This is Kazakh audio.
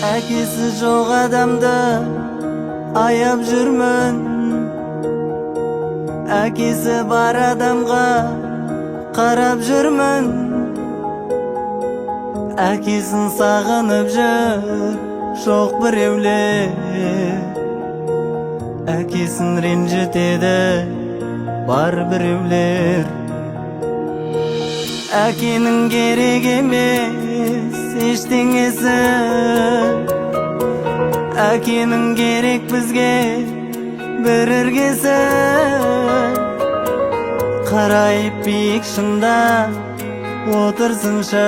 Әкесі жоқ адамды аяп жүрмін, әкесі бар адамға қарап жүрмін. Әкесін сағынып жүр жоқ біреулер, әкесін ренжітеді бар біреулер. Әкенің керек емес ештеңесі, әкенің керек бізге бір іргесі. Қарайып биік шыңда отырсыншы,